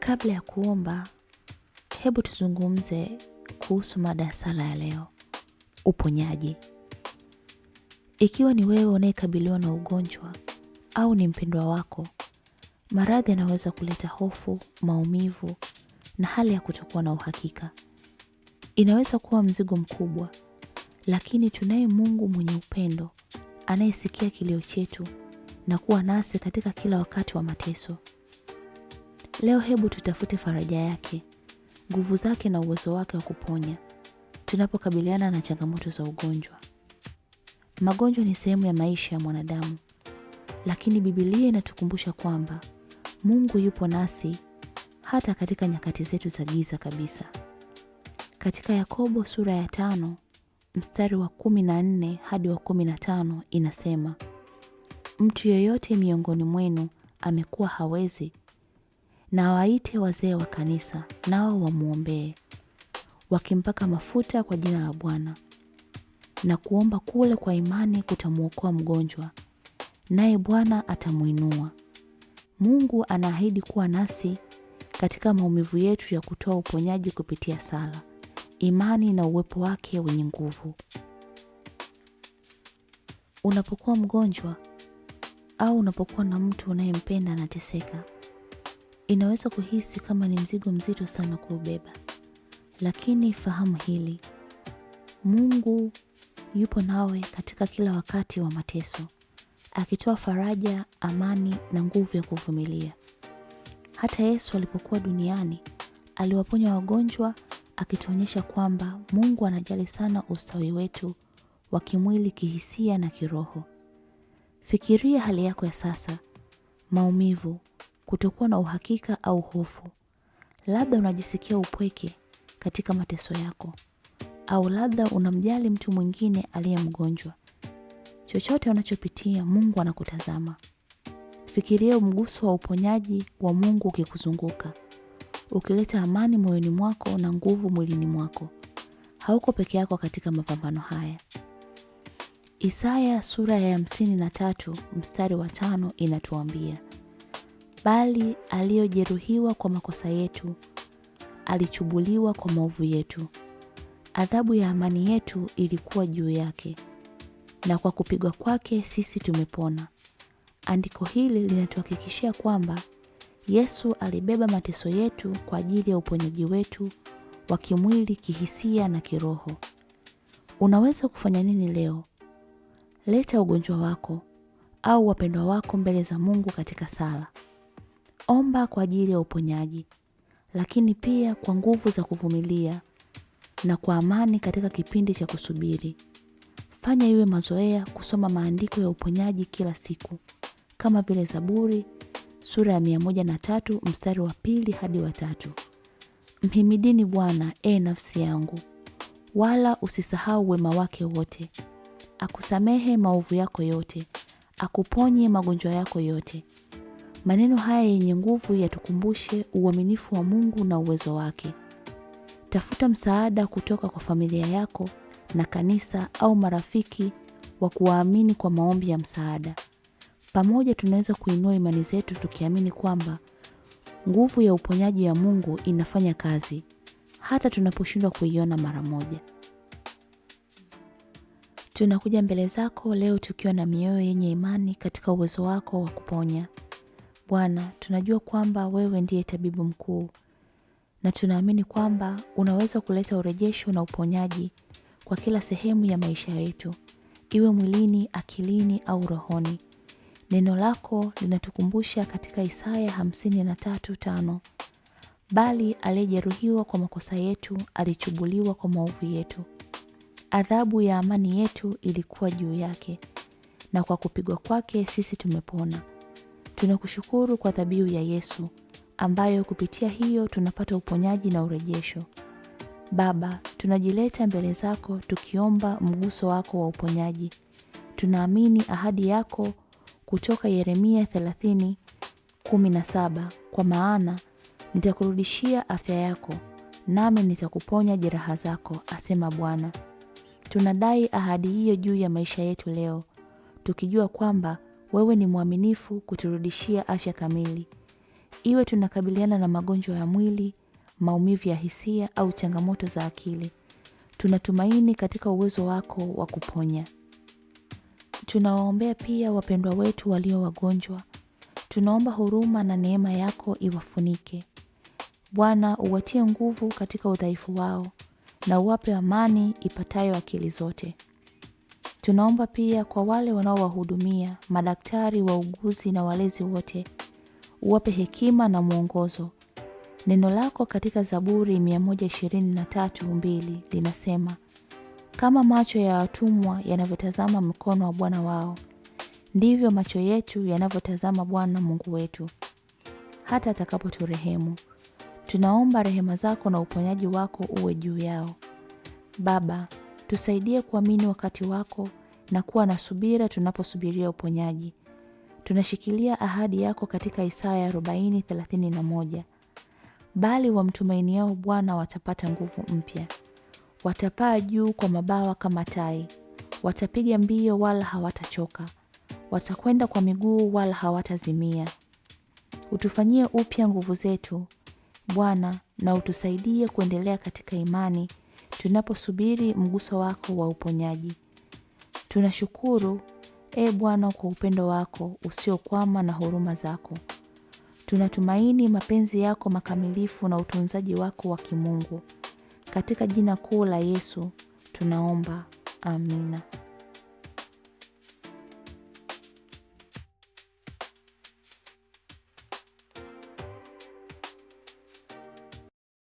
Kabla ya kuomba, hebu tuzungumze kuhusu mada ya sala ya leo, uponyaji. Ikiwa ni wewe unayekabiliwa na ugonjwa au ni mpendwa wako, maradhi yanaweza kuleta hofu, maumivu na hali ya kutokuwa na uhakika. Inaweza kuwa mzigo mkubwa, lakini tunaye Mungu mwenye upendo, anayesikia kilio chetu na kuwa nasi katika kila wakati wa mateso. Leo hebu tutafute faraja yake, nguvu zake na uwezo wake wa kuponya tunapokabiliana na changamoto za ugonjwa. Magonjwa ni sehemu ya maisha ya mwanadamu, lakini Biblia inatukumbusha kwamba Mungu yupo nasi hata katika nyakati zetu za giza kabisa. Katika Yakobo sura ya 5 mstari wa 14 hadi wa 15 inasema, mtu yeyote miongoni mwenu amekuwa hawezi, na waite wazee wa kanisa, nao wamuombee, wakimpaka mafuta kwa jina la Bwana. Na kuomba kule kwa imani kutamuokoa mgonjwa, naye Bwana atamuinua. Mungu anaahidi kuwa nasi katika maumivu yetu ya kutoa uponyaji kupitia sala, imani na uwepo wake wenye nguvu. Unapokuwa mgonjwa au unapokuwa na mtu unayempenda anateseka, inaweza kuhisi kama ni mzigo mzito sana kuubeba. Lakini fahamu hili, Mungu yupo nawe katika kila wakati wa mateso, akitoa faraja, amani na nguvu ya kuvumilia. Hata Yesu alipokuwa duniani, aliwaponya wagonjwa, akituonyesha kwamba Mungu anajali sana ustawi wetu wa kimwili, kihisia na kiroho. Fikiria hali yako ya sasa, maumivu, kutokuwa na uhakika au hofu. Labda unajisikia upweke katika mateso yako, au labda unamjali mtu mwingine aliye mgonjwa. Chochote unachopitia, Mungu anakutazama. Fikiria mguso wa uponyaji wa Mungu ukikuzunguka, ukileta amani moyoni mwako na nguvu mwilini mwako. Hauko peke yako katika mapambano haya. Isaya sura ya 53 mstari wa 5 inatuambia, bali aliyojeruhiwa kwa makosa yetu, alichubuliwa kwa maovu yetu. Adhabu ya amani yetu ilikuwa juu yake, na kwa kupigwa kwake sisi tumepona. Andiko hili linatuhakikishia kwamba Yesu alibeba mateso yetu kwa ajili ya uponyaji wetu wa kimwili, kihisia na kiroho. Unaweza kufanya nini leo? Leta ugonjwa wako au wapendwa wako mbele za Mungu katika sala. Omba kwa ajili ya uponyaji, lakini pia kwa nguvu za kuvumilia na kwa amani katika kipindi cha kusubiri. Fanya iwe mazoea kusoma maandiko ya uponyaji kila siku, kama vile Zaburi sura ya 103 mstari wa 2 hadi wa 3. Mhimidini Bwana, nafsi yangu, wala usisahau wema wake wote. Akusamehe maovu yako yote, akuponye magonjwa yako yote. Maneno haya yenye nguvu yatukumbushe uaminifu wa Mungu na uwezo wake. Tafuta msaada kutoka kwa familia yako na kanisa au marafiki wa kuwaamini kwa maombi ya msaada. Pamoja tunaweza kuinua imani zetu tukiamini kwamba nguvu ya uponyaji ya Mungu inafanya kazi hata tunaposhindwa kuiona mara moja. Tunakuja mbele zako leo tukiwa na mioyo yenye imani katika uwezo wako wa kuponya. Bwana, tunajua kwamba wewe ndiye tabibu mkuu, na tunaamini kwamba unaweza kuleta urejesho na uponyaji kwa kila sehemu ya maisha yetu, iwe mwilini, akilini au rohoni. Neno lako linatukumbusha katika Isaya 53:5, bali aliyejeruhiwa kwa makosa yetu, alichubuliwa kwa maovu yetu. Adhabu ya amani yetu ilikuwa juu yake, na kwa kupigwa kwake sisi tumepona. Tunakushukuru kwa dhabihu ya Yesu, ambayo kupitia hiyo tunapata uponyaji na urejesho. Baba, tunajileta mbele zako tukiomba mguso wako wa uponyaji. Tunaamini ahadi yako kutoka Yeremia 30:17, kwa maana nitakurudishia afya yako, nami nitakuponya jeraha zako, asema Bwana. Tunadai ahadi hiyo juu ya maisha yetu leo, tukijua kwamba wewe ni mwaminifu kuturudishia afya kamili. Iwe tunakabiliana na magonjwa ya mwili, maumivu ya hisia au changamoto za akili, tunatumaini katika uwezo wako wa kuponya. Tunawaombea pia wapendwa wetu walio wagonjwa. Tunaomba huruma na neema yako iwafunike. Bwana, uwatie nguvu katika udhaifu wao na uwape amani ipatayo akili zote. Tunaomba pia kwa wale wanaowahudumia, madaktari, wauguzi na walezi wote. Uwape hekima na mwongozo. Neno lako katika Zaburi 123:2 linasema, kama macho ya watumwa yanavyotazama mkono wa Bwana wao, ndivyo macho yetu yanavyotazama Bwana Mungu wetu, hata atakapoturehemu. Tunaomba rehema zako na uponyaji wako uwe juu yao. Baba, tusaidie kuamini wakati wako na kuwa na subira tunaposubiria uponyaji. Tunashikilia ahadi yako katika Isaya 40:31. Bali wamtumainiao Bwana watapata nguvu mpya. Watapaa juu kwa mabawa kama tai. Watapiga mbio wala hawatachoka. Watakwenda kwa miguu wala hawatazimia. Utufanyie upya nguvu zetu, Bwana, na utusaidie kuendelea katika imani tunaposubiri mguso wako wa uponyaji. Tunashukuru, Bwana, kwa upendo wako usiokwama na huruma zako. Tunatumaini mapenzi yako makamilifu na utunzaji wako wa kimungu. Katika jina kuu la Yesu tunaomba. Amina.